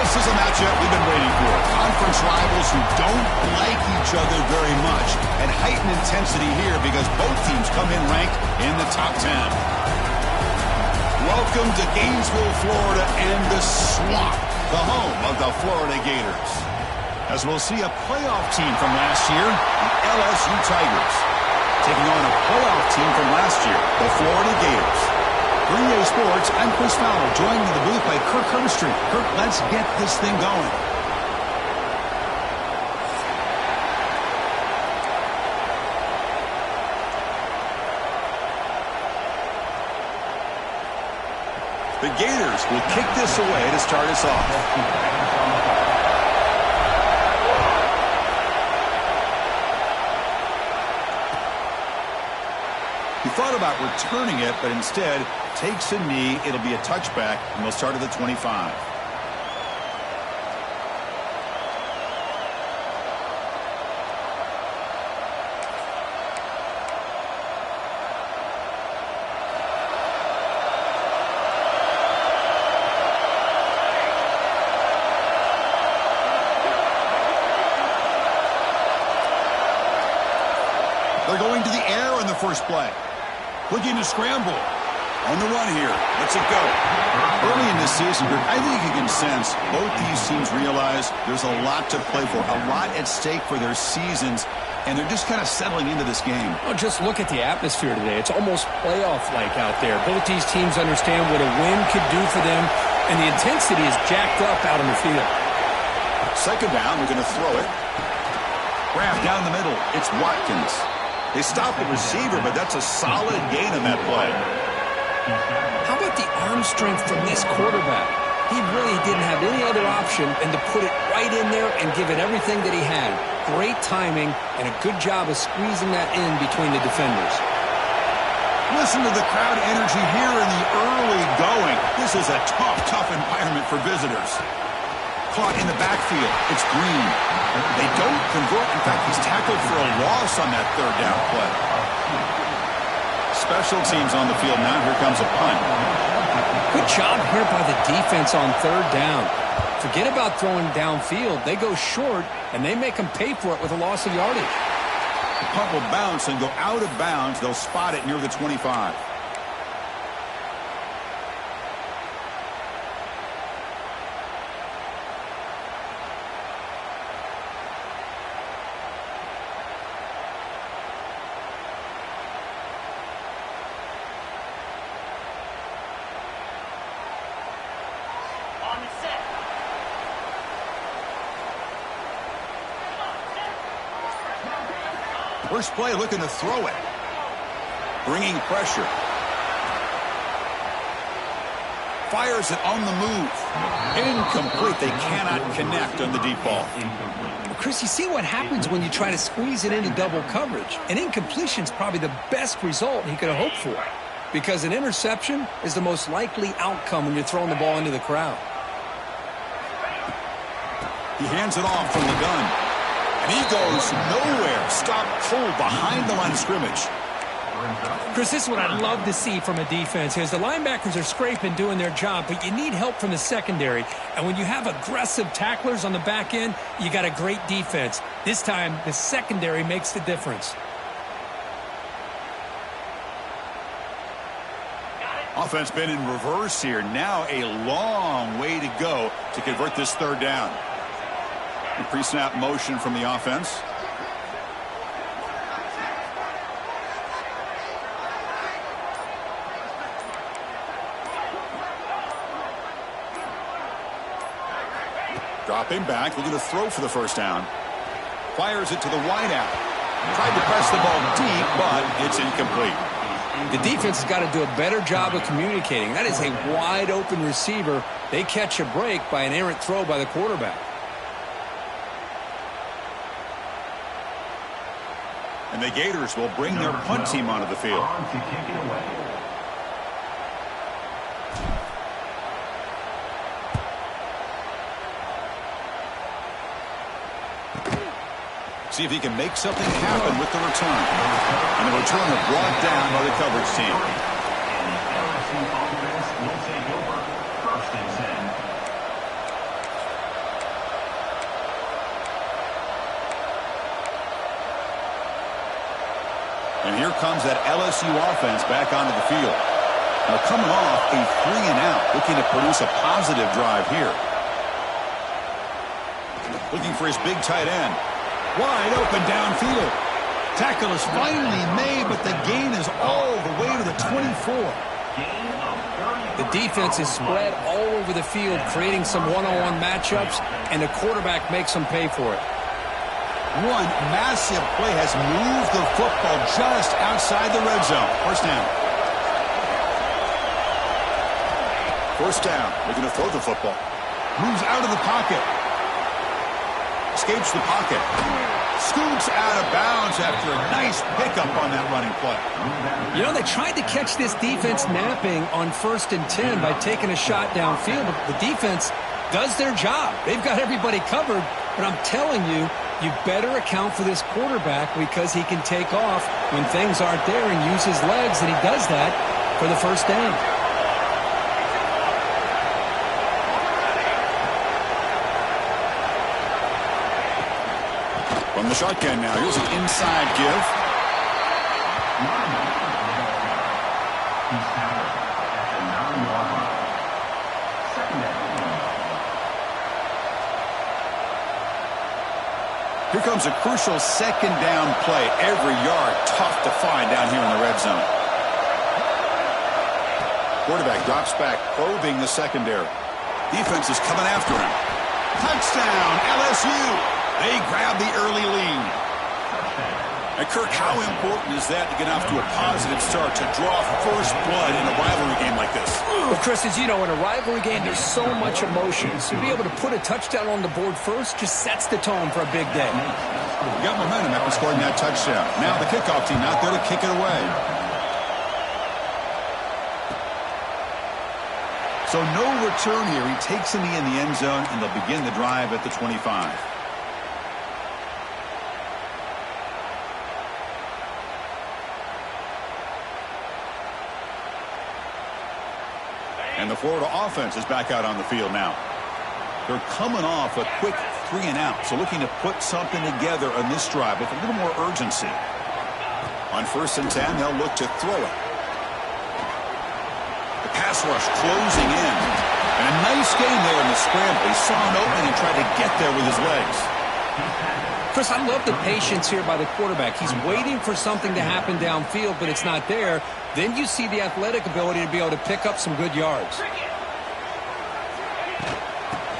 This is a matchup we've been waiting for. Conference rivals who don't like each other very much. And heightened intensity here because both teams come in ranked in the top 10. Welcome to Gainesville, Florida, and the Swamp, the home of the Florida Gators. As we'll see a playoff team from last year, the LSU Tigers, taking on a playoff team from last year, the Florida Gators. For EA Sports, I'm Chris Fowler, joined in the booth by Kirk Herbstreit. Kirk, let's get this thing going. The Gators will kick this away to start us off. He thought about returning it, but instead takes a knee. It'll be a touchback, and they'll start at the 25. They're going to the air on the first play. Looking to scramble. On the run here. Let's it go. Early in this season, I think you can sense both these teams realize there's a lot to play for, a lot at stake for their seasons, and they're just kind of settling into this game. Well, just look at the atmosphere today. It's almost playoff-like out there. Both these teams understand what a win could do for them, and the intensity is jacked up out on the field. Second down, we're going to throw it. Grab down the middle. It's Watkins. They stop the receiver, but that's a solid gain on that play. How about the arm strength from this quarterback? He really didn't have any other option than to put it right in there and give it everything that he had. Great timing and a good job of squeezing that in between the defenders. Listen to the crowd energy here in the early going. This is a tough environment for visitors. Caught in the backfield. It's Green. They don't convert. In fact, he's tackled for a loss on that third down play. Special teams on the field now. Here comes a punt. Good job here by the defense on third down. Forget about throwing downfield. They go short, and they make them pay for it with a loss of yardage. The punt will bounce and go out of bounds. They'll spot it near the 25. First play, looking to throw it. Bringing pressure. Fires it on the move. Incomplete. They cannot connect on the deep ball. Chris, you see what happens when you try to squeeze it into double coverage. An incompletion is probably the best result he could have hoped for, because an interception is the most likely outcome when you're throwing the ball into the crowd. He hands it off from the gun. And he goes nowhere. Stop cold behind the line of scrimmage. Chris, this is what I love to see from a defense. As the linebackers are scraping, doing their job, but you need help from the secondary. And when you have aggressive tacklers on the back end, you got a great defense. This time, the secondary makes the difference. Offense been in reverse here. Now a long way to go to convert this third down. The pre-snap motion from the offense. Dropping back, looking to throw for the first down. Fires it to the wideout. Tried to press the ball deep, but it's incomplete. The defense has got to do a better job of communicating. That is a wide-open receiver. They catch a break by an errant throw by the quarterback. And the Gators will bring their punt team onto the field. See if he can make something happen with the return. And the returner brought down by the coverage team. And here comes that LSU offense back onto the field. Now coming off a 3-and-out, looking to produce a positive drive here. Looking for his big tight end. Wide open downfield. Tackle is finally made, but the gain is all the way to the 24. The defense is spread all over the field, creating some one-on-one matchups, and the quarterback makes them pay for it. One massive play has moved the football just outside the red zone. First down. First down. Looking to throw the football. Moves out of the pocket. Escapes the pocket. Scoots out of bounds after a nice pickup on that running play. You know, they tried to catch this defense napping on 1st and 10 by taking a shot downfield, but the defense does their job. They've got everybody covered, but I'm telling you, you better account for this quarterback because he can take off when things aren't there and use his legs, and he does that for the first down. From the shotgun now, here's an inside give. Here comes a crucial second down play. Every yard tough to find down here in the red zone. Quarterback drops back, probing the secondary. Defense is coming after him. Touchdown, LSU. They grab the early lead. And Kirk, how important is that to get off to a positive start, to draw first blood in a rivalry game like this? Well, Chris, as you know, in a rivalry game, there's so much emotion. So to be able to put a touchdown on the board first just sets the tone for a big day. We got momentum after scoring that touchdown. Now the kickoff team out there to kick it away. So no return here. He takes a knee in the end zone, and they'll begin the drive at the 25. And the Florida offense is back out on the field now. They're coming off a quick 3-and-out, so looking to put something together on this drive with a little more urgency. On 1st and 10, they'll look to throw it. The pass rush closing in. And a nice game there in the scramble. He saw an opening and tried to get there with his legs. Chris, I love the patience here by the quarterback. He's waiting for something to happen downfield, but it's not there. Then you see the athletic ability to be able to pick up some good yards.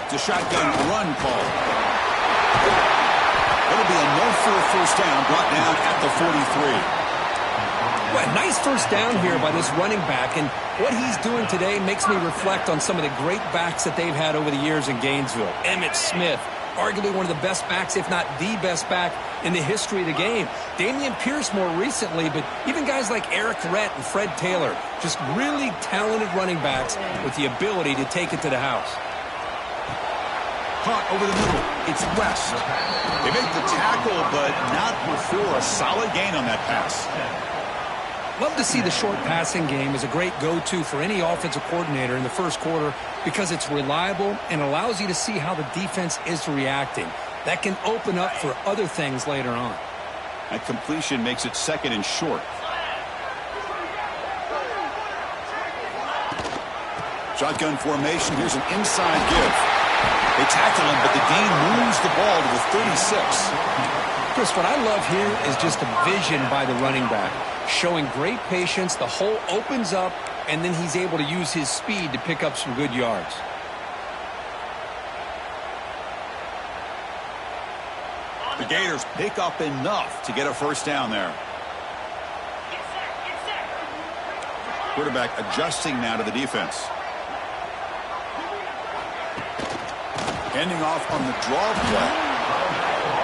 It's a shotgun run call. It'll be enough for a first down, brought down at the 43. Well, nice first down here by this running back, and what he's doing today makes me reflect on some of the great backs that they've had over the years in Gainesville. Emmitt Smith, arguably one of the best backs, if not the best back in the history of the game. Damian Pierce more recently, but even guys like Eric Rhett and Fred Taylor, just really talented running backs with the ability to take it to the house. Caught over the middle. It's West. They make the tackle, but not before a solid gain on that pass. Love to see the short passing game as a great go-to for any offensive coordinator in the first quarter because it's reliable and allows you to see how the defense is reacting. That can open up for other things later on. That completion makes it 2nd and short. Shotgun formation. Here's an inside give. They tackle him, but the gain moves the ball to the 36. Chris, what I love here is just a vision by the running back. Showing great patience, the hole opens up, and then he's able to use his speed to pick up some good yards. The Gators pick up enough to get a first down there. Quarterback adjusting now to the defense. Handing off on the draw play.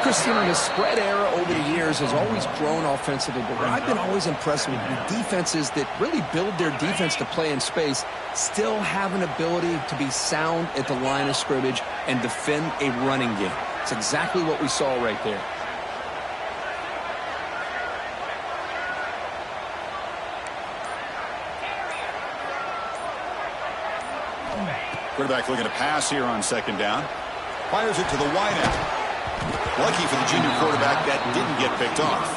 Christian, the spread era over the years has always grown offensively, but what I've been always impressed with the defenses that really build their defense to play in space still have an ability to be sound at the line of scrimmage and defend a running game. It's exactly what we saw right there. Quarterback looking to pass here on 2nd down. Fires it to the wide end. Lucky for the junior quarterback, that didn't get picked off.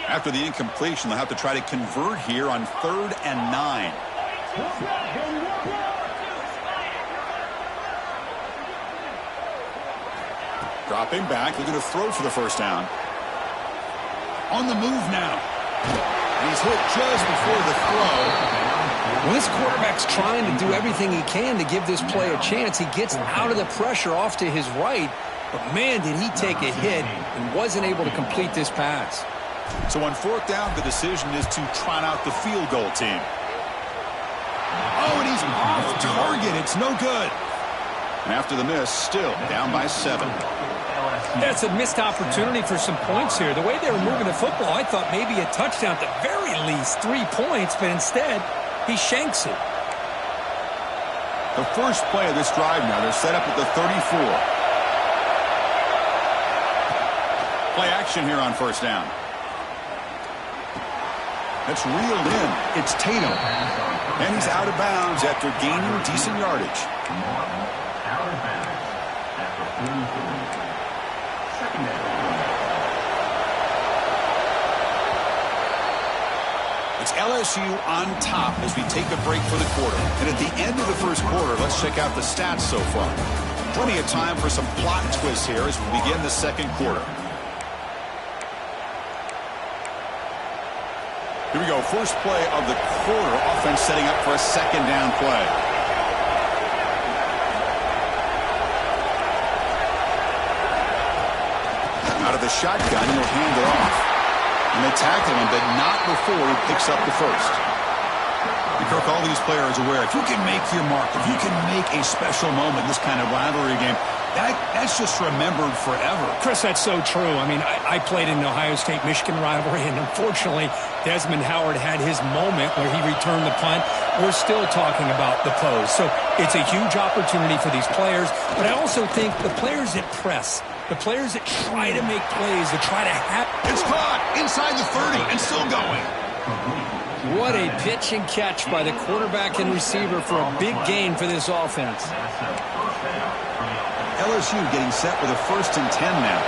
After the incompletion, they'll have to try to convert here on 3rd and 9. Dropping back, looking to throw for the first down. On the move now. And he's hit just before the throw. When this quarterback's trying to do everything he can to give this play a chance, he gets out of the pressure off to his right. But, man, did he take a hit and wasn't able to complete this pass. So on 4th down, the decision is to trot out the field goal team. Oh, and he's off target. It's no good. And after the miss, still down by 7. That's a missed opportunity for some points here. The way they were moving the football, I thought maybe a touchdown, at the very least 3 points, but instead he shanks it. The first play of this drive now, they're set up at the 34. Play action here on 1st down. That's reeled in. It's Tatum. And he's out of bounds after gaining decent yardage. Out of bounds after 33. Second down. It's LSU on top as we take a break for the quarter. And at the end of the first quarter, let's check out the stats so far. Plenty of time for some plot twists here as we begin the second quarter. Here we go. First play of the quarter. Offense setting up for a second down play. Out of the shotgun, he'll hand it off. And they tackle him, but not before he picks up the first. And Kirk, all these players are aware, if you can make your mark, if you can make a special moment in this kind of rivalry game, that's just remembered forever. Chris, that's so true. I mean, I played in the Ohio State-Michigan rivalry, and unfortunately, Desmond Howard had his moment where he returned the punt. We're still talking about the pose. So it's a huge opportunity for these players, but I also think the players that press, the players that try to make plays, that try to have... It's caught inside the 30 and still going. What a pitch and catch by the quarterback and receiver for a big gain for this offense. LSU getting set with a 1st and 10 now.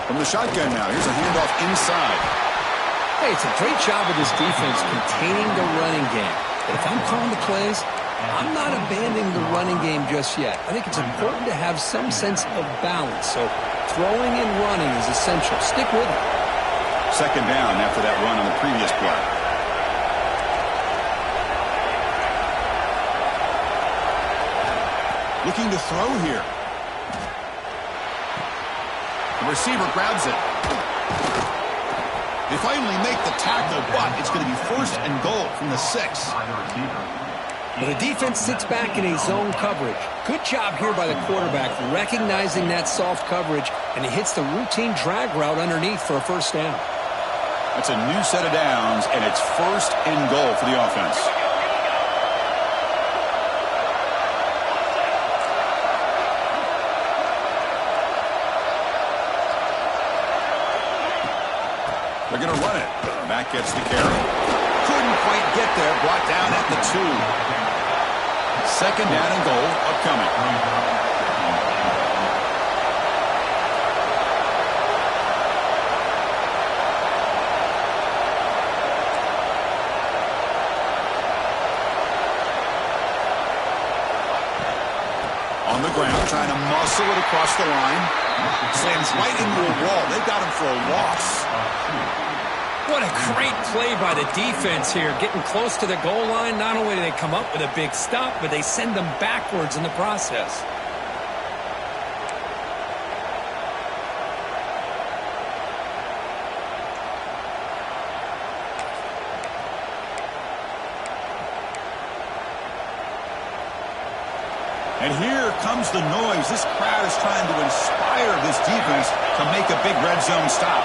From the shotgun now, here's a handoff inside. Hey, it's a great job of this defense containing the running game. But if I'm calling the plays, I'm not abandoning the running game just yet. I think it's important to have some sense of balance. So throwing and running is essential. Stick with it. Second down after that run on the previous play. Looking to throw here. The receiver grabs it. They finally make the tackle, but it's going to be 1st and goal from the 6. Well, the defense sits back in a zone coverage. Good job here by the quarterback recognizing that soft coverage, and he hits the routine drag route underneath for a first down. That's a new set of downs, and it's 1st and goal for the offense. They're going to run it. Back gets the carry. Couldn't quite get there. Brought down at the 2. Second down and goal upcoming. On the ground, trying to muscle it across the line. Slams right into a wall. They got him for a loss. What a great play by the defense here. Getting close to the goal line, not only do they come up with a big stop, but they send them backwards in the process. And here comes the noise. This crowd is trying to inspire this defense to make a big red zone stop.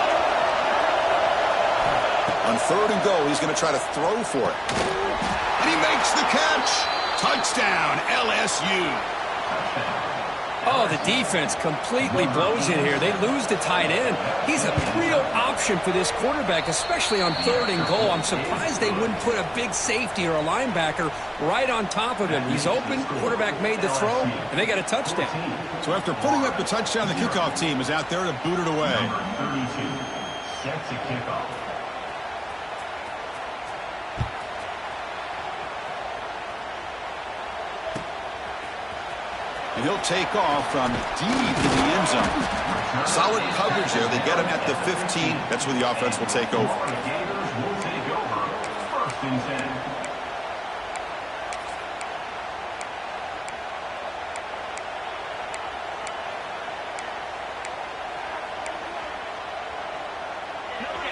On 3rd and goal, he's going to try to throw for it. And he makes the catch. Touchdown, LSU. Oh, the defense completely blows it here. They lose the tight end. He's a real option for this quarterback, especially on 3rd and goal. I'm surprised they wouldn't put a big safety or a linebacker right on top of him. He's open, quarterback made the throw, and they got a touchdown. So after putting up the touchdown, the kickoff team is out there to boot it away. Number 32 sets a kickoff. And he'll take off from deep in the end zone. Solid coverage there. They get him at the 15. That's where the offense will take over. The Gators will take over. 1st and 10.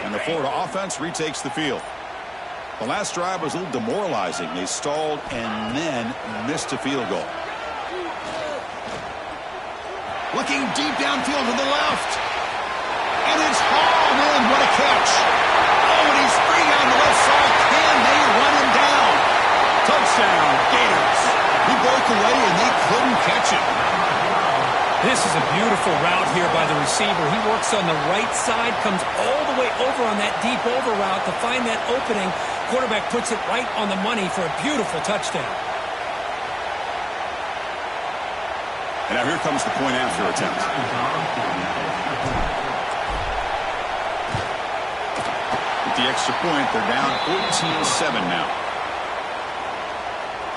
And the Florida offense retakes the field. The last drive was a little demoralizing. They stalled and then missed a field goal. Looking deep downfield to the left. And it's hauled in. What a catch. Oh, and he's free on the left side. Can they run him down? Touchdown, Gators. He broke away and they couldn't catch him. This is a beautiful route here by the receiver. He works on the right side, comes all the way over on that deep over route to find that opening. Quarterback puts it right on the money for a beautiful touchdown. And now here comes the point after attempt. With the extra point, they're down 14-7 now.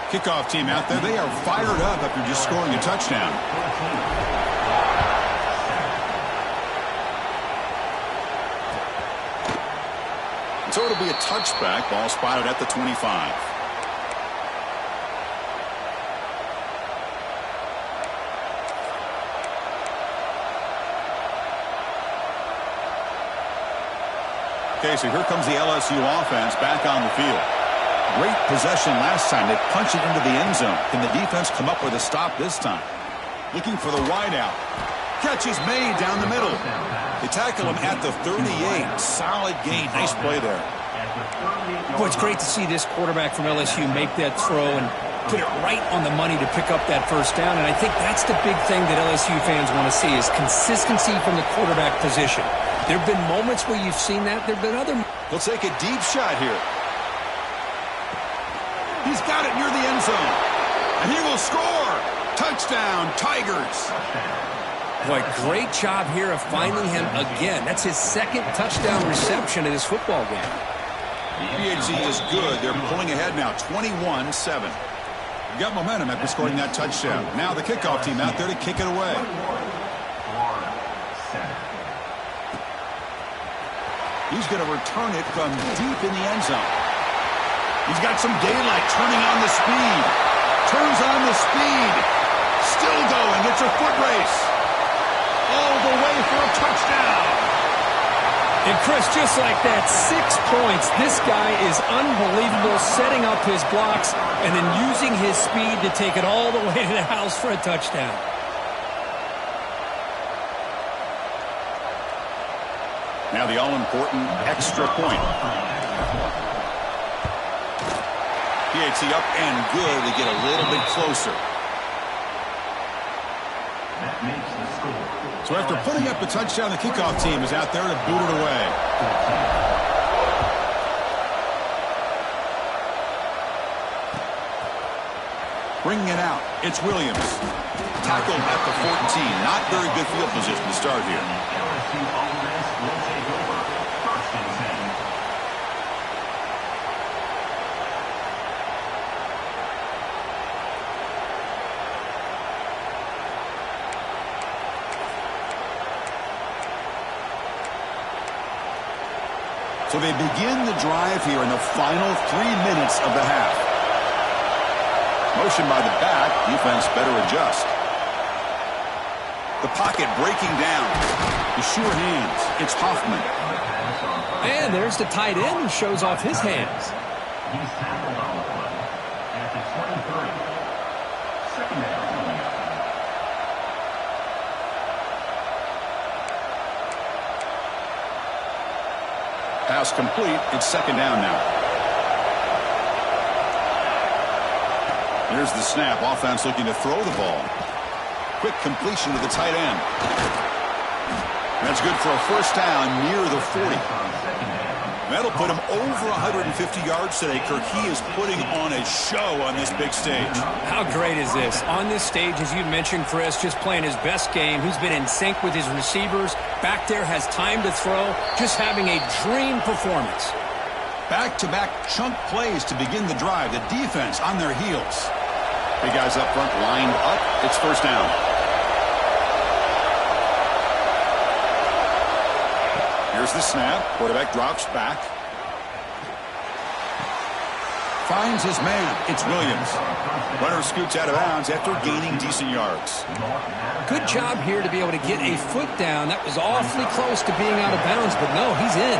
Kickoff team out there, they are fired up after just scoring a touchdown. So it'll be a touchback. Ball spotted at the 25. Okay, so here comes the LSU offense back on the field. Great possession last time. They punched it into the end zone. Can the defense come up with a stop this time? Looking for the wideout. Catch is made down the middle. They tackle him at the 38. Solid gain. Nice play there. Boy, it's great to see this quarterback from LSU make that throw and put it right on the money to pick up that first down. And I think that's the big thing that LSU fans want to see is consistency from the quarterback position. There have been moments where you've seen that. There have been other. He'll take a deep shot here. He's got it near the end zone. And he will score. Touchdown, Tigers. Boy, great job here of finding him again. That's his 2nd touchdown reception in this football game. PHC is good. They're pulling ahead now, 21-7. You got momentum after scoring that touchdown. Now the kickoff team out there to kick it away. He's going to return it from deep in the end zone. He's got some daylight, turning on the speed. Turns on the speed. Still going. It's a foot race. All the way for a touchdown. And Chris, just like that, 6 points. This guy is unbelievable, setting up his blocks and then using his speed to take it all the way to the house for a touchdown. Now the all-important extra point. PHC up and good. They get a little bit closer. That makes the score. So after putting up the touchdown, the kickoff team is out there to boot it away. Bringing it out, it's Williams. Tackled at the 14. Not very good field position to start here. LSU offense will take over. 1st and 10. So they begin the drive here in the final 3 minutes of the half. Motion by the back. Defense better adjust. The pocket breaking down. The sure hands. It's Hoffman. And there's the tight end who shows off his hands. He's tackled on the play at the 23. 2nd down. Pass complete. It's 2nd down now. There's the snap. Offense looking to throw the ball. Quick completion to the tight end. That's good for a first down near the 40. That'll put him over 150 yards today. Kirk, he is putting on a show on this big stage. How great is this? On this stage, as you mentioned, Chris, just playing his best game. He's been in sync with his receivers. Back there, has time to throw. Just having a dream performance. Back-to-back chunk plays to begin the drive. The defense on their heels. Big guys up front lined up. It's first down. Here's the snap. Quarterback drops back. Finds his man. It's Williams. Runner scoots out of bounds after gaining decent yards. Good job here to be able to get a foot down. That was awfully close to being out of bounds, but no, he's in.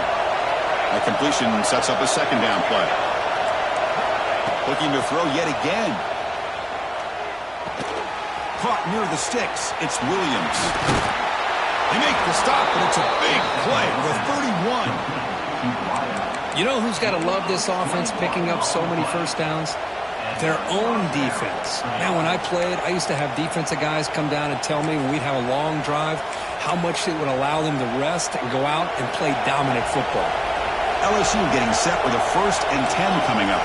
That completion sets up a second down play. Looking to throw yet again. Caught near the sticks. It's Williams. They make the stop, and it's a big play with a 31. You know who's got to love this offense picking up so many first downs? Their own defense. Now, when I played, I used to have defensive guys come down and tell me when we'd have a long drive how much it would allow them to rest and go out and play dominant football. LSU getting set with a 1st and 10 coming up.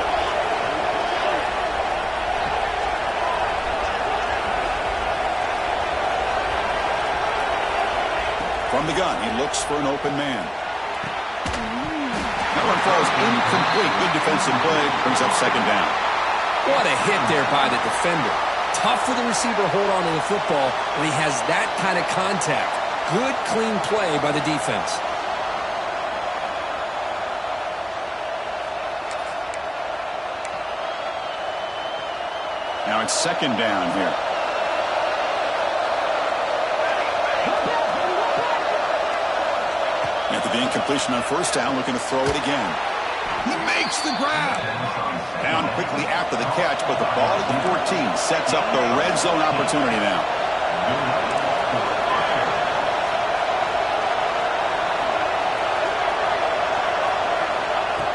From the gun, he looks for an open man. That one falls incomplete. Good defensive play. Brings up second down. What a hit there by the defender. Tough for the receiver to hold on to the football when he has that kind of contact. Good, clean play by the defense. Now it's second down here. After the incompletion on first down, looking to throw it again. He makes the grab. Down quickly after the catch, but the ball at the 14 sets up the red zone opportunity now.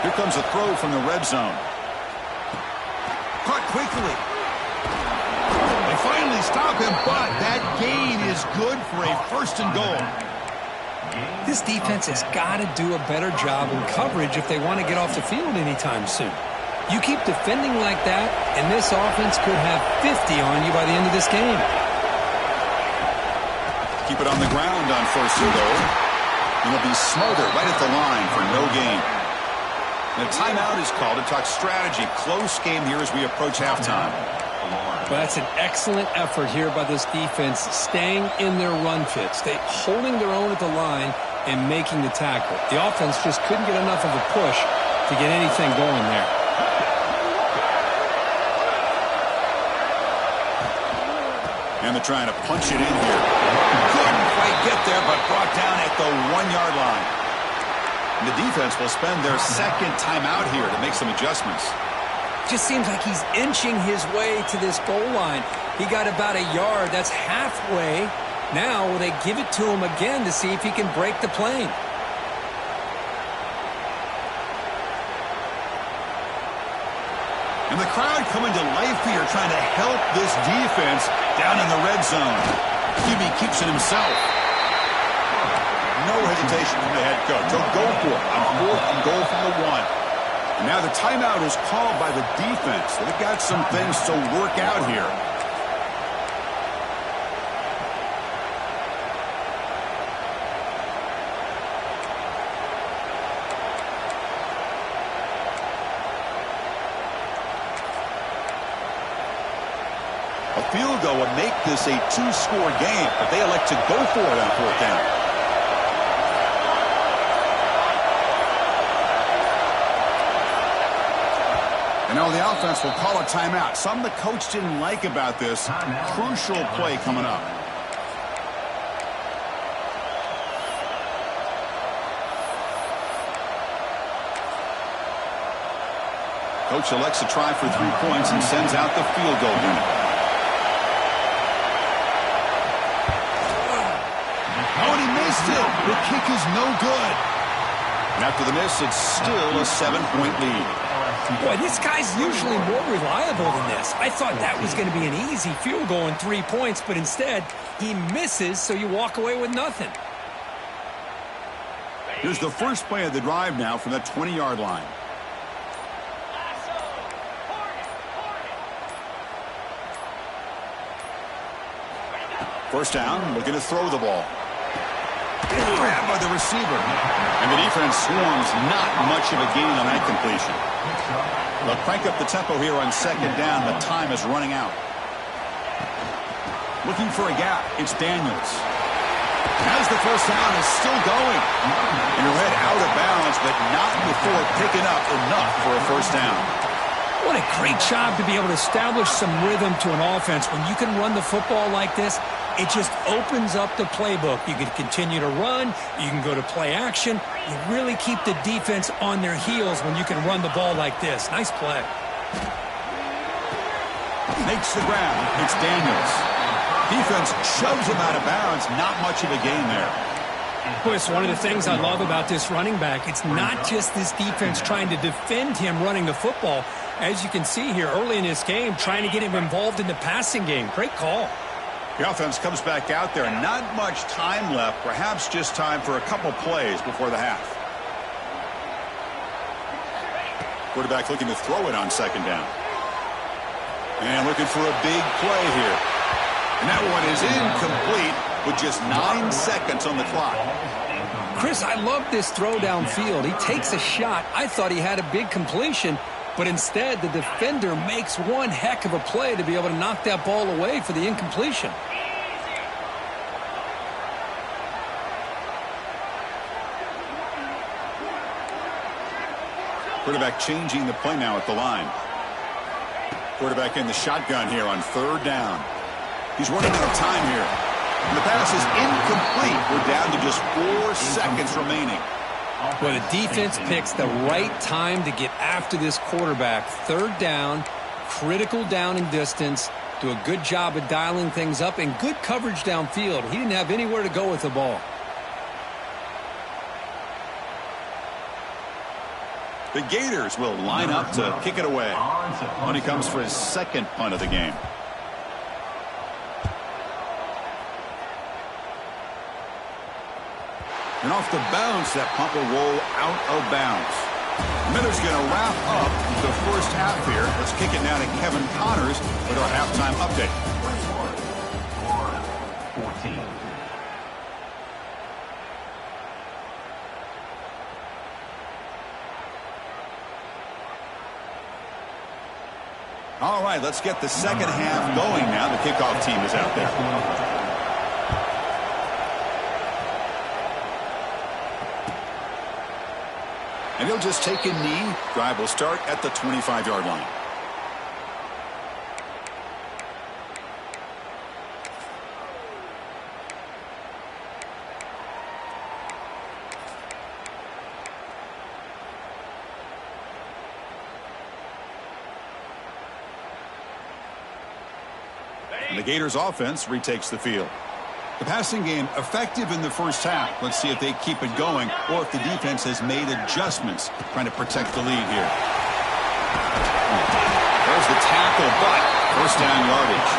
Here comes a throw from the red zone. Caught quickly. They finally stop him, but that gain is good for a 1st and goal. This defense has got to do a better job in coverage if they want to get off the field anytime soon. You keep defending like that, and this offense could have 50 on you by the end of this game. Keep it on the ground on 1st and goal. And it'll be smothered right at the line for no gain. The timeout is called to talk strategy. Close game here as we approach halftime. Well, that's an excellent effort here by this defense, staying in their run fits. They holding their own at the line and making the tackle. The offense just couldn't get enough of a push to get anything going there. And they're trying to punch it in here. Couldn't quite get there, but brought down at the 1-yard line. And the defense will spend their second timeout here to make some adjustments. Just seems like he's inching his way to this goal line. He got about a yard. That's halfway. Now will they give it to him again to see if he can break the plane? And the crowd coming to life here, trying to help this defense down in the red zone. QB keeps it himself. No hesitation from the head coach. He'll go for it on 4th and goal from the 1. And now the timeout is called by the defense. So they've got some things to work out here. A field goal would make this a 2-score game, but they elect to go for it on 4th down. And now the offense will call a timeout. Something the coach didn't like about this. Crucial play coming up. Coach elects to try for 3 points and sends out the field goal unit. Oh, and he missed it. The kick is no good. And after the miss, it's still a 7-point lead. Boy, this guy's usually more reliable than this. I thought that was going to be an easy field goal and 3 points, but instead he misses, so you walk away with nothing. Here's the first play of the drive now from the 20-yard line. First down, looking to throw the ball. Grabbed by the receiver. And the defense swarms, not much of a gain on that completion. They'll crank up the tempo here on second down. The time is running out. Looking for a gap. It's Daniels. As the first down is still going. And he'll head out of bounds, but not before picking up enough for a first down. What a great job to be able to establish some rhythm to an offense. When you can run the football like this, it just opens up the playbook. You can continue to run. You can go to play action. You really keep the defense on their heels when you can run the ball like this. Nice play. Makes the grab. It's Daniels. Defense shoves him out of bounds. Not much of a gain there. Boy, it's one of the things I love about this running back. It's not just this defense trying to defend him running the football. As you can see here early in this game, trying to get him involved in the passing game. Great call. The offense comes back out there. Not much time left. Perhaps just time for a couple plays before the half. Quarterback looking to throw it on second down. And looking for a big play here. And that one is incomplete with just 9 seconds on the clock. Chris, I love this throw downfield. He takes a shot. I thought he had a big completion, but instead the defender makes one heck of a play to be able to knock that ball away for the incompletion. Quarterback changing the play now at the line. Quarterback in the shotgun here on third down. He's running out of time here. And the pass is incomplete. We're down to just 4 seconds remaining. Well, the defense picks the right time to get after this quarterback. Third down, critical down and distance. Do a good job of dialing things up and good coverage downfield. He didn't have anywhere to go with the ball. The Gators will line up to kick it away. When he comes for his second punt of the game. And off the bounce, that punt will roll out of bounds. Miller's going to wrap up the first half here. Let's kick it now to Kevin Connors with our halftime update. 14. All right, let's get the second half going now. The kickoff team is out there. And he'll just take a knee. Drive will start at the 25-yard line. And the Gators offense retakes the field. The passing game effective in the first half. Let's see if they keep it going or if the defense has made adjustments trying to protect the lead here. There's the tackle, but first down yardage.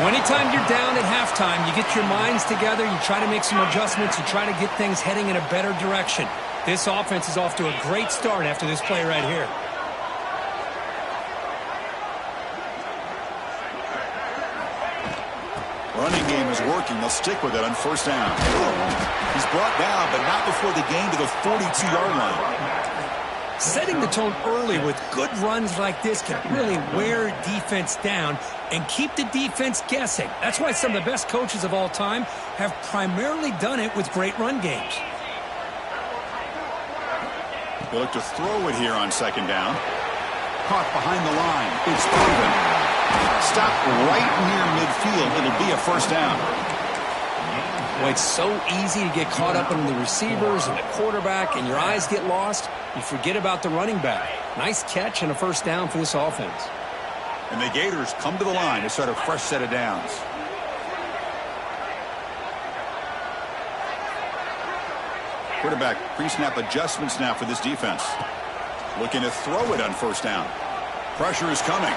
Anytime you're down at halftime, you get your minds together, you try to make some adjustments, you try to get things heading in a better direction. This offense is off to a great start after this play right here. Running game is working. They'll stick with it on first down. He's brought down, but not before the gain to the 42-yard line. Setting the tone early with good runs like this can really wear defense down and keep the defense guessing. That's why some of the best coaches of all time have primarily done it with great run games. They look to throw it here on second down. Caught behind the line. It's proven. Stop right near midfield. It'll be a first down. Well, it's so easy to get caught up in the receivers and the quarterback, and your eyes get lost. You forget about the running back. Nice catch and a first down for this offense. And the Gators come to the line to start a fresh set of downs. Quarterback pre-snap adjustments now for this defense. Looking to throw it on first down. Pressure is coming.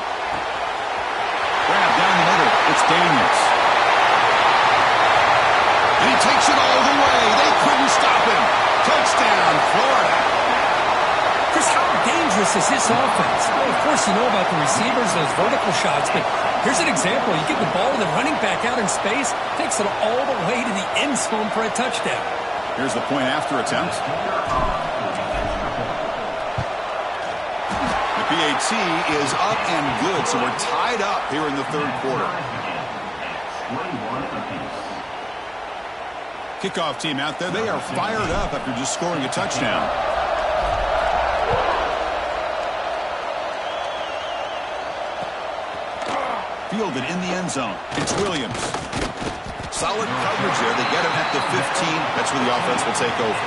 Grab down the middle. It's Daniels. And he takes it all the way. They couldn't stop him. Touchdown, Florida. Chris, how dangerous is this offense? Well, of course, you know about the receivers, those vertical shots, but here's an example. You get the ball to the running back out in space, takes it all the way to the end zone for a touchdown. Here's the point after attempt. The PAT is up and good, so we're tied up here in the third quarter. Kickoff team out there, they are fired up after just scoring a touchdown. Fielded in the end zone. It's Williams. Solid coverage there. They get him at the 15. That's where the offense will take over.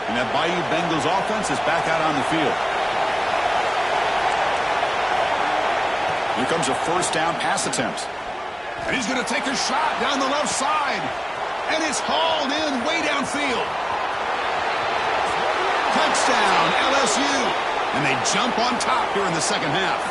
And that Bayou Bengals offense is back out on the field. Here comes a first down pass attempt. And he's going to take a shot down the left side. And it's hauled in way downfield. Touchdown, LSU. And they jump on top here in the second half.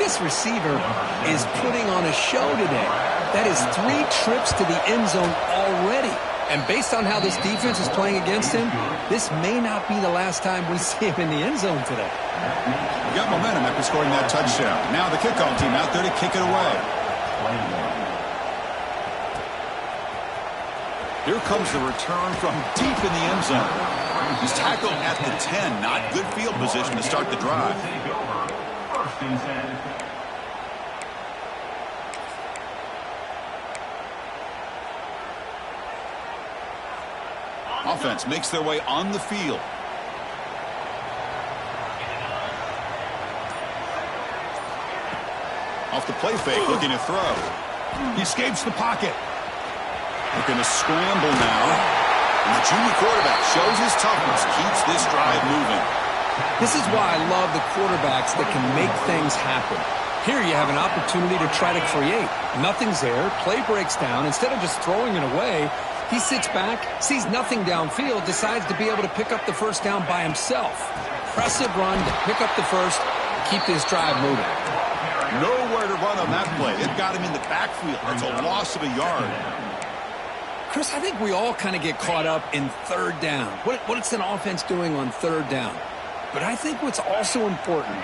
This receiver is putting on a show today. That is 3 trips to the end zone already. And based on how this defense is playing against him, this may not be the last time we see him in the end zone today. We got momentum after scoring that touchdown. Now the kickoff team out there to kick it away. Here comes the return from deep in the end zone. He's tackled at the 10. Not good field position to start the drive. Offense makes their way on the field. Off the play fake, looking to throw. He escapes the pocket. Looking to scramble now. And the junior quarterback shows his toughness, keeps this drive moving. This is why I love the quarterbacks that can make things happen. Here you have an opportunity to try to create. Nothing's there. Play breaks down. Instead of just throwing it away, he sits back, sees nothing downfield, decides to be able to pick up the first down by himself. Impressive run to pick up the first, keep this drive moving. Nowhere to run on that play. It got him in the backfield. That's a loss of a yard. Chris, I think we all kind of get caught up in third down. What's an offense doing on third down? But I think what's also important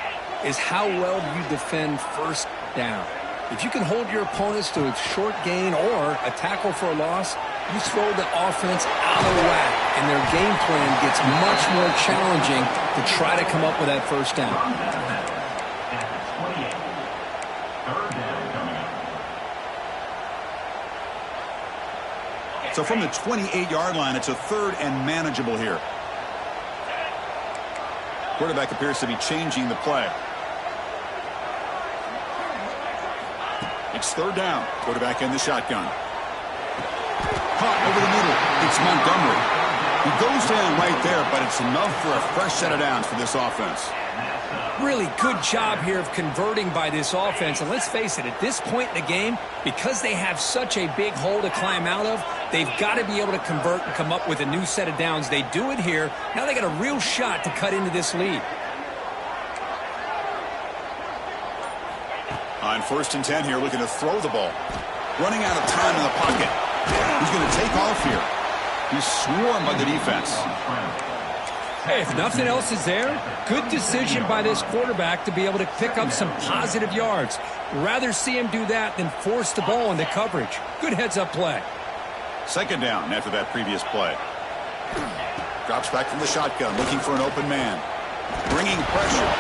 is how well you defend first down. If you can hold your opponents to a short gain or a tackle for a loss, you throw the offense out of whack, and their game plan gets much more challenging to try to come up with that first down. So from the 28-yard line, it's a third and manageable here. Quarterback appears to be changing the play. It's third down. Quarterback in the shotgun. Caught over the middle. It's Montgomery. He goes down right there, but it's enough for a fresh set of downs for this offense. Really good job here of converting by this offense. And let's face it, at this point in the game, because they have such a big hole to climb out of, they've got to be able to convert and come up with a new set of downs. They do it here. Now they got a real shot to cut into this lead. On 1st and 10 here, looking to throw the ball. Running out of time in the pocket. He's going to take off here. He's swarmed by the defense. Hey, if nothing else is there, good decision by this quarterback to be able to pick up some positive yards. Rather see him do that than force the ball into coverage. Good heads-up play. Second down after that previous play. Drops back from the shotgun, looking for an open man. Bringing pressure.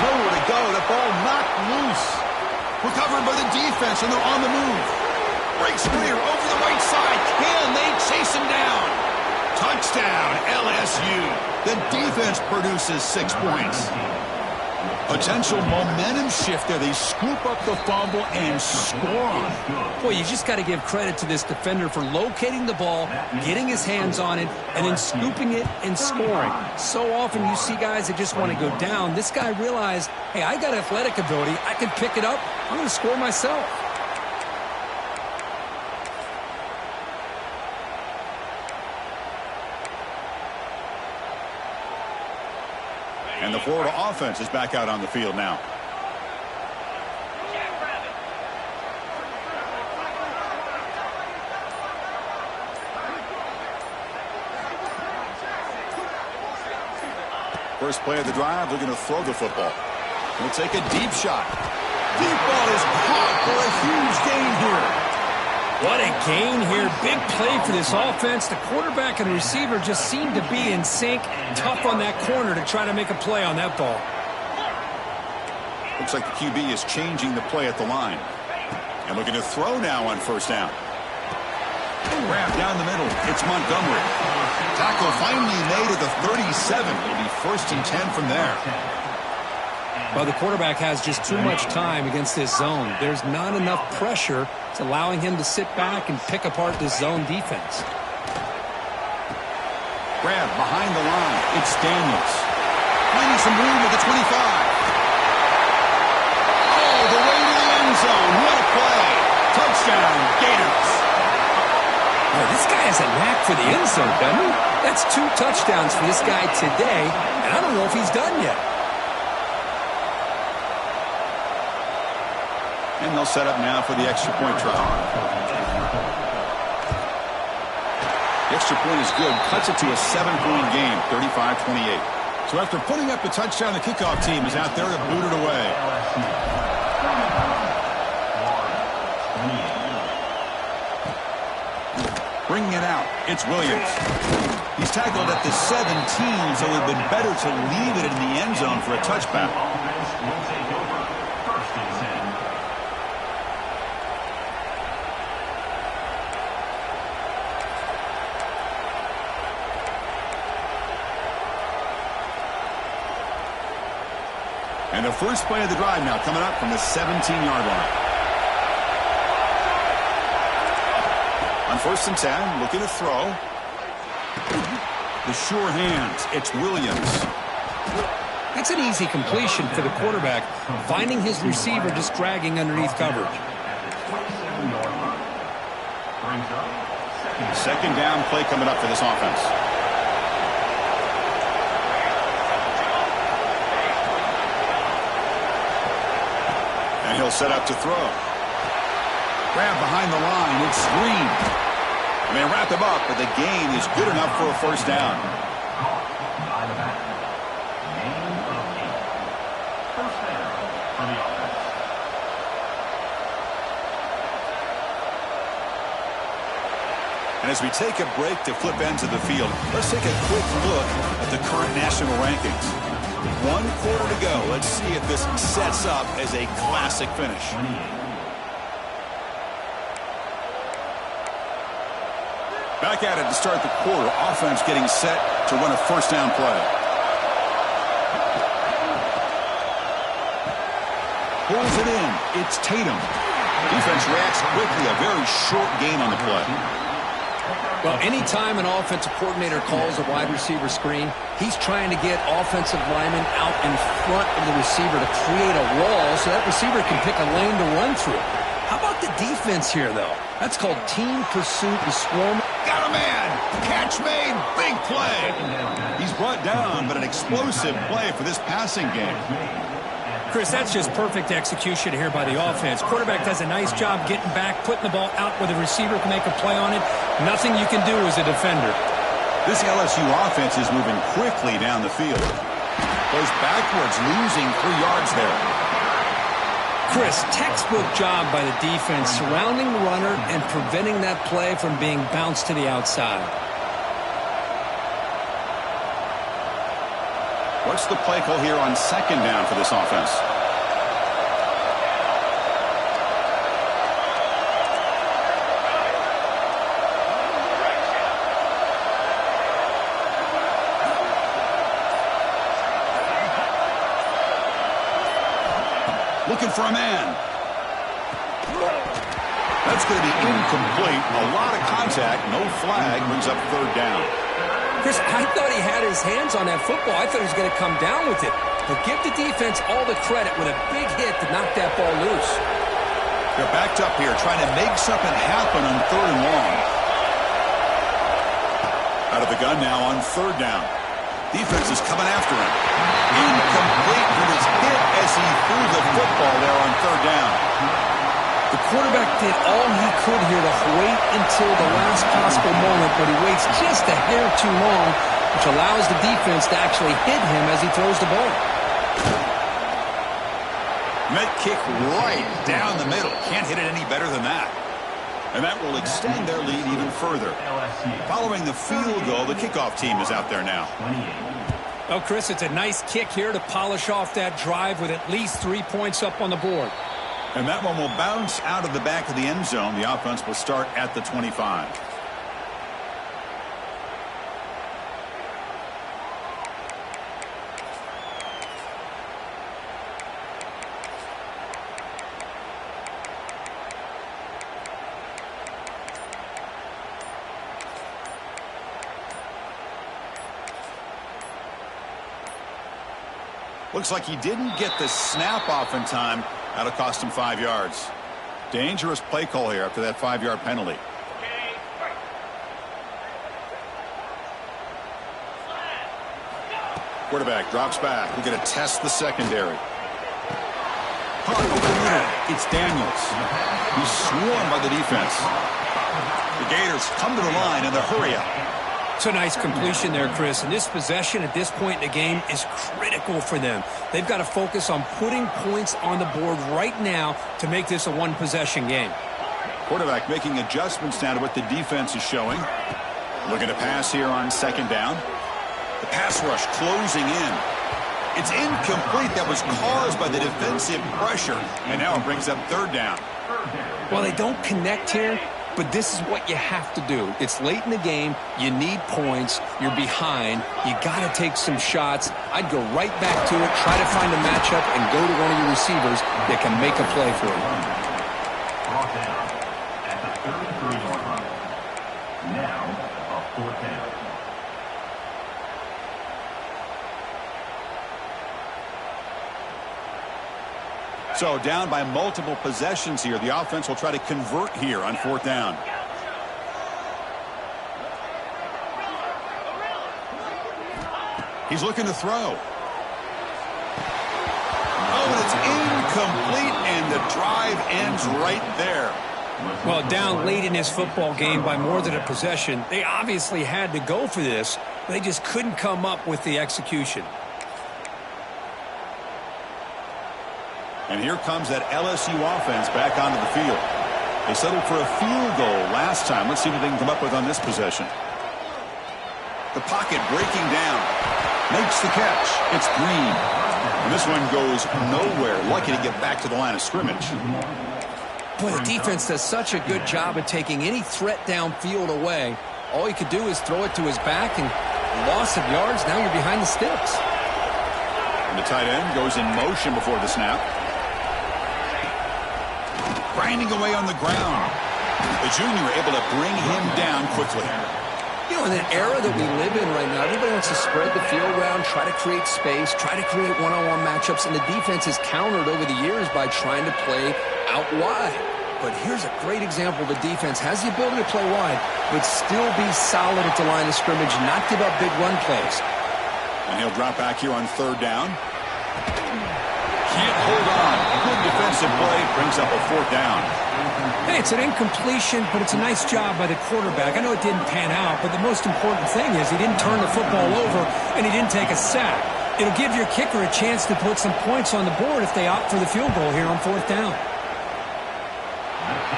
Nowhere to go. The ball knocked loose. Recovered by the defense, and they're on the move. Breaks clear over the right side. Can they chase him down? Touchdown, LSU. The defense produces 6 points. Potential momentum shift there. They scoop up the fumble and score on it. Boy, you just got to give credit to this defender for locating the ball, getting his hands on it, and then scooping it and scoring. So often you see guys that just want to go down. This guy realized, hey, I got athletic ability. I can pick it up. I'm going to score myself. And the Florida offense is back out on the field now. First play of the drive, they're going to throw the football. We'll take a deep shot. Deep ball is caught for a huge gain here. What a gain here. Big play for this offense. The quarterback and the receiver just seem to be in sync. Tough on that corner to try to make a play on that ball. Looks like the QB is changing the play at the line. And looking to throw now on first down. Wrap down the middle. It's Montgomery. Tackle finally made at the 37. It'll be 1st and 10 from there. Well, the quarterback has just too much time against this zone. There's not enough pressure. It's allowing him to sit back and pick apart this zone defense. Grab behind the line. It's Daniels. Finding some room at the 25. All the way to the end zone. What a play. Touchdown, Gators. Well, this guy has a knack for the end zone, doesn't he? That's 2 touchdowns for this guy today, and I don't know if he's done yet. And they'll set up now for the extra point try. The extra point is good. Cuts it to a 7-point game, 35-28. So after putting up the touchdown, the kickoff team is out there to boot it away. Bringing it out, it's Williams. He's tackled at the 17, so it would have been better to leave it in the end zone for a touchback. And the first play of the drive now coming up from the 17-yard line. On 1st and 10, looking to throw. The sure hands, it's Williams. That's an easy completion for the quarterback, finding his receiver just dragging underneath coverage. Second down play coming up for this offense. And he'll set up to throw. Grab behind the line. It's Green. And they wrap him up, but the gain is good enough for a first down. And as we take a break to flip ends of the field, let's take a quick look at the current national rankings. 1 quarter to go. Let's see if this sets up as a classic finish. Back at it to start the quarter. Offense getting set to run a first down play. Pulls it in. It's Tatum. Defense reacts quickly. A very short gain on the play. Well, anytime an offensive coordinator calls a wide receiver screen, he's trying to get offensive linemen out in front of the receiver to create a wall so that receiver can pick a lane to run through. How about the defense here, though? That's called team pursuit and swarm. Got a man. Catch made. Big play. He's brought down, but an explosive play for this passing game. Chris, that's just perfect execution here by the offense. Quarterback does a nice job getting back, putting the ball out where the receiver can make a play on it. Nothing you can do as a defender. This LSU offense is moving quickly down the field. Goes backwards, losing 3 yards there. Chris, textbook job by the defense, surrounding the runner and preventing that play from being bounced to the outside. What's the play call here on second down for this offense? Looking for a man. That's going to be incomplete. A lot of contact. No flag. Brings up third down. Chris, I thought he had his hands on that football. I thought he was going to come down with it. But give the defense all the credit with a big hit to knock that ball loose. They're backed up here trying to make something happen on third and long. Out of the gun now on third down. Defense is coming after him. Incomplete with his hit as he threw the football there on third down. The quarterback did all he could here to wait until the last possible moment, but he waits just a hair too long, which allows the defense to actually hit him as he throws the ball. That kick right down the middle. Can't hit it any better than that. And that will extend their lead even further. Following the field goal, the kickoff team is out there now. Oh, Chris, it's a nice kick here to polish off that drive with at least 3 points up on the board. And that one will bounce out of the back of the end zone. The offense will start at the 25. Looks like he didn't get the snap off in time. That'll cost him 5 yards. Dangerous play call here after that 5-yard penalty. Quarterback drops back. We're going to test the secondary. It's Daniels. He's swarmed by the defense. The Gators come to the line in the hurry up. It's a nice completion there, Chris. And this possession at this point in the game is critical for them. They've got to focus on putting points on the board right now to make this a one-possession game. Quarterback making adjustments now to what the defense is showing. Looking to pass here on second down. The pass rush closing in. It's incomplete. That was caused by the defensive pressure. And now it brings up third down. Well, they don't connect here, but this is what you have to do. It's late in the game. You need points. You're behind. You got to take some shots. I'd go right back to it, try to find a matchup, and go to one of your receivers that can make a play for you. Brought down at the 33-yard line. Now a fourth down. So down by multiple possessions here. The offense will try to convert here on fourth down. He's looking to throw. Oh, and it's incomplete, and the drive ends right there. Well, down late in this football game by more than a possession, they obviously had to go for this. They just couldn't come up with the execution. And here comes that LSU offense back onto the field. They settled for a field goal last time. Let's see what they can come up with on this possession. The pocket breaking down. Makes the catch. It's Green. And this one goes nowhere. Lucky to get back to the line of scrimmage. Boy, the defense does such a good job of taking any threat downfield away. All he could do is throw it to his back, and loss of yards, now you're behind the sticks. And the tight end goes in motion before the snap. Grinding away on the ground. The junior able to bring him down quickly. You know, in an era that we live in right now, everybody wants to spread the field around, try to create space, try to create one-on-one matchups, and the defense has countered over the years by trying to play out wide. But here's a great example. The defense has the ability to play wide, but still be solid at the line of scrimmage, not give up big run plays. And he'll drop back here on third down. Can't hold on. Good defensive play. Brings up a fourth down. Hey, it's an incompletion, but it's a nice job by the quarterback. I know it didn't pan out, but the most important thing is he didn't turn the football over and he didn't take a sack. It'll give your kicker a chance to put some points on the board if they opt for the field goal here on fourth down.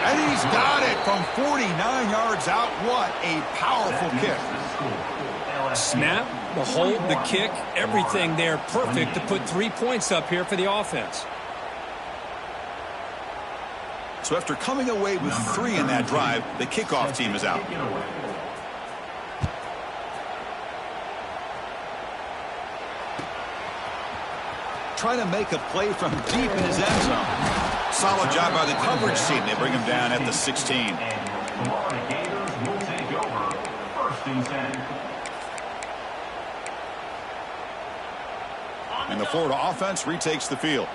And he's got it from 49 yards out. What a powerful kick. Snap, the hold, the kick, everything there perfect to put 3 points up here for the offense. So after coming away with 3 in that drive, the kickoff team is out. try to make a play from deep in his end zone. Solid job by the coverage team. They bring him down at the 16. And the Florida Gators will take over 1st and 10. And the Florida offense retakes the field.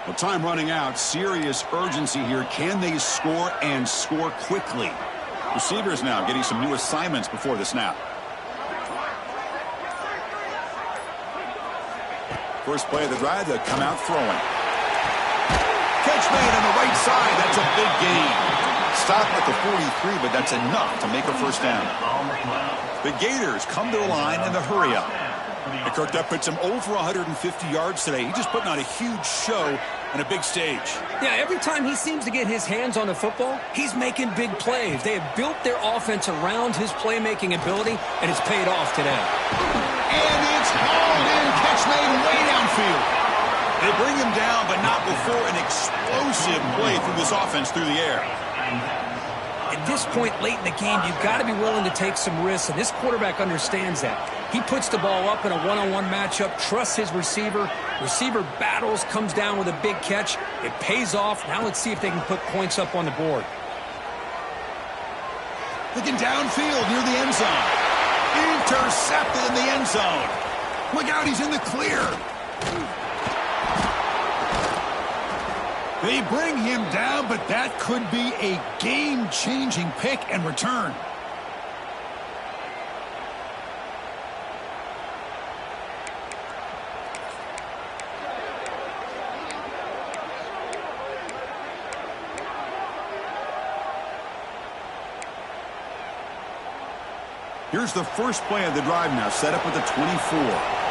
Well, time running out. Serious urgency here. Can they score and score quickly? Receivers now getting some new assignments before the snap. First play of the drive, they'll come out throwing. Catch made on the right side. That's a big gain. Stop at the 43, but that's enough to make a first down. The Gators come to the line in the hurry up. And Kirk, that puts him over 150 yards today. He's just putting on a huge show on a big stage. Yeah, every time he seems to get his hands on the football, he's making big plays. They have built their offense around his playmaking ability, and it's paid off today. And it's hauled in. Catch made way downfield. They bring him down, but not before an explosive play through this offense through the air. At this point late in the game, you've got to be willing to take some risks, and this quarterback understands that. He puts the ball up in a one-on-one matchup, trusts his receiver. Receiver battles, comes down with a big catch. It pays off. Now let's see if they can put points up on the board. Looking downfield near the end zone. Intercepted in the end zone. Look out, he's in the clear. They bring him down, but that could be a game-changing pick and return. Here's the first play of the drive now, set up at the 24.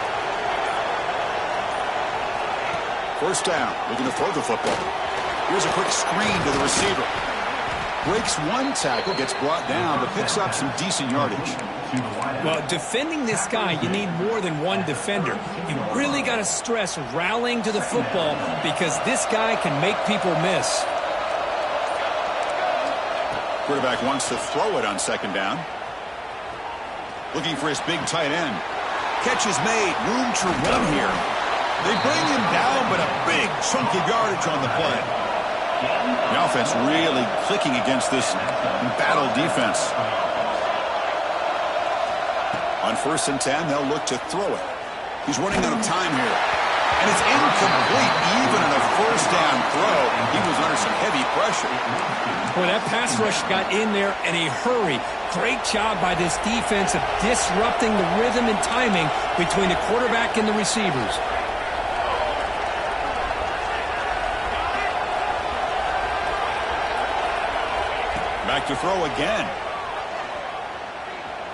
First down, looking to throw the football. Here's a quick screen to the receiver. Breaks one tackle, gets brought down, but picks up some decent yardage. Well, defending this guy, you need more than one defender. You really got to stress rallying to the football because this guy can make people miss. Quarterback wants to throw it on second down. Looking for his big tight end. Catch is made. Room to run here. They bring him down, but a big chunk of yardage on the play. The offense really clicking against this battle defense. On 1st and 10, they'll look to throw it. He's running out of time here. And it's incomplete. Even on a first down throw, he was under some heavy pressure. Boy, that pass rush got in there in a hurry. Great job by this defense of disrupting the rhythm and timing between the quarterback and the receivers. Back to throw again.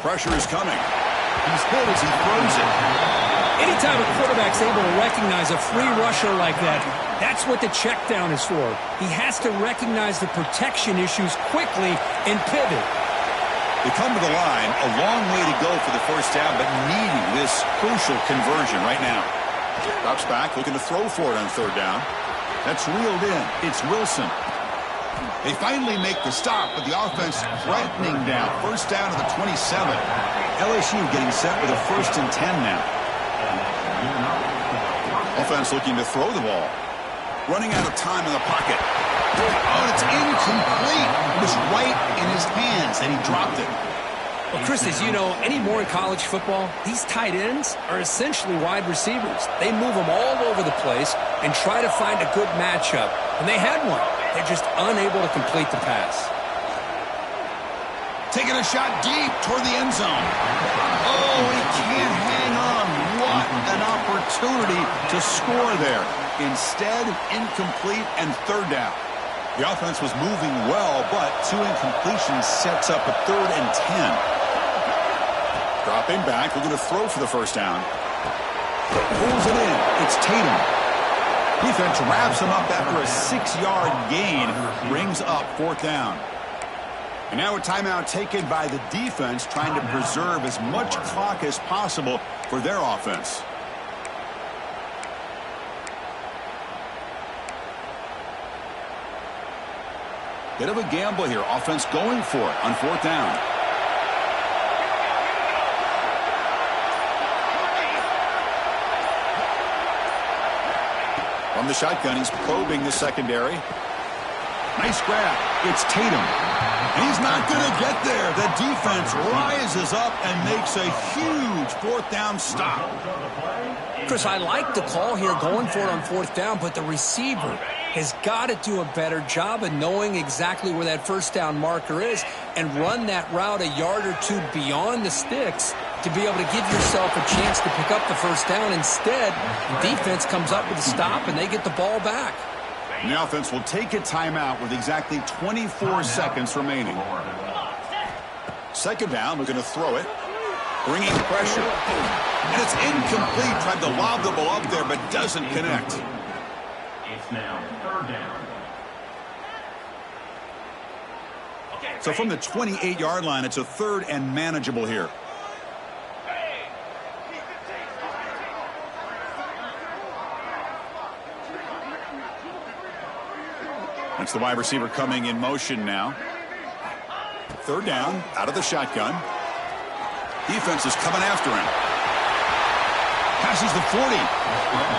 Pressure is coming. He's hit as he throws it. Anytime a quarterback's able to recognize a free rusher like that, that's what the check down is for. He has to recognize the protection issues quickly and pivot. They come to the line, a long way to go for the first down, but needing this crucial conversion right now. Drops back, looking to throw for it on third down. That's reeled in. It's Wilson. They finally make the stop, but the offense threatening down. First down to the 27. LSU getting set with a 1st and 10 now. Offense looking to throw the ball. Running out of time in the pocket. Oh, it's incomplete. It was right in his hands, and he dropped it. Well, Chris, as you know, anymore in college football, these tight ends are essentially wide receivers. They move them all over the place and try to find a good matchup. And they had one. They're just unable to complete the pass. Taking a shot deep toward the end zone. Oh, he can't hang on. What an opportunity to score there. Instead, incomplete and third down. The offense was moving well, but 2 incompletions sets up a 3rd and 10. Dropping back, looking to throw for the first down. Pulls it in. It's Tatum. Defense wraps him up after a 6-yard gain. Brings up 4th down. And now a timeout taken by the defense, trying to preserve as much clock as possible for their offense. Bit of a gamble here. Offense going for it on 4th down. From the shotgun, he's probing the secondary. Nice grab. It's Tatum. He's not going to get there. The defense rises up and makes a huge fourth down stop. Chris, I like the call here going for it on fourth down, but the receiver has got to do a better job of knowing exactly where that first down marker is and run that route a yard or two beyond the sticks to be able to give yourself a chance to pick up the first down. Instead, the defense comes up with a stop and they get the ball back. And the offense will take a timeout with exactly 24 seconds remaining. Second down, we're going to throw it. Bringing pressure. And it's incomplete. Tried to lob the ball up there, but doesn't connect. It's now third down. So from the 28-yard line, it's a third and manageable here. That's the wide receiver coming in motion now. Third down, out of the shotgun. Defense is coming after him. Passes the 40.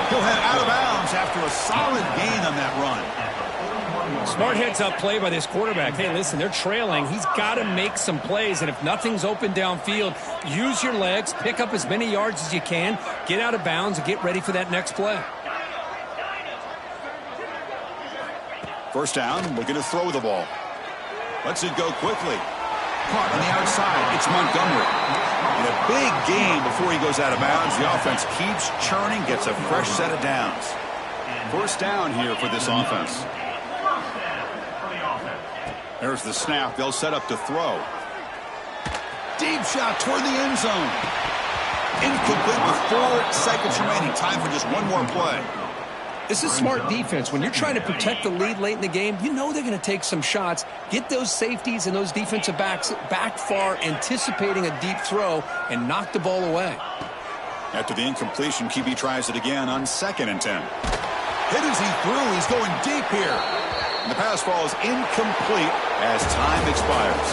He'll head out of bounds after a solid gain on that run. Smart heads-up play by this quarterback. Hey, listen, they're trailing. He's got to make some plays, and if nothing's open downfield, use your legs, pick up as many yards as you can, get out of bounds, and get ready for that next play. First down, we're going to throw the ball. Lets it go quickly. Caught on the outside. It's Montgomery. And a big gain before he goes out of bounds. The offense keeps churning, gets a fresh set of downs. First down here for this offense. There's the snap. They'll set up to throw. Deep shot toward the end zone. Incomplete with 4 seconds remaining. Time for just one more play. This is smart defense. When you're trying to protect the lead late in the game, you know they're going to take some shots. Get those safeties and those defensive backs back far, anticipating a deep throw, and knock the ball away. After the incompletion, QB tries it again on 2nd and 10. Hit as he threw. He's going deep here. And the pass falls incomplete as time expires.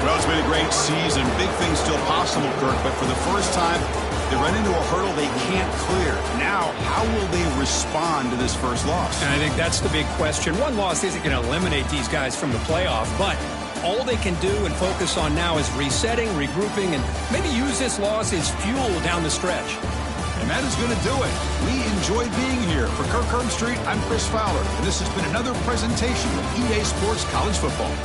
Well, it's been a great season. Big things still possible, Kirk, but for the first time, they run into a hurdle they can't clear. Now, how will they respond to this first loss? And I think that's the big question. One loss isn't going to eliminate these guys from the playoff, but all they can do and focus on now is resetting, regrouping, and maybe use this loss as fuel down the stretch. And that is going to do it. We enjoyed being here. For Kirk Herbstreit, I'm Chris Fowler, and this has been another presentation of EA Sports College Football.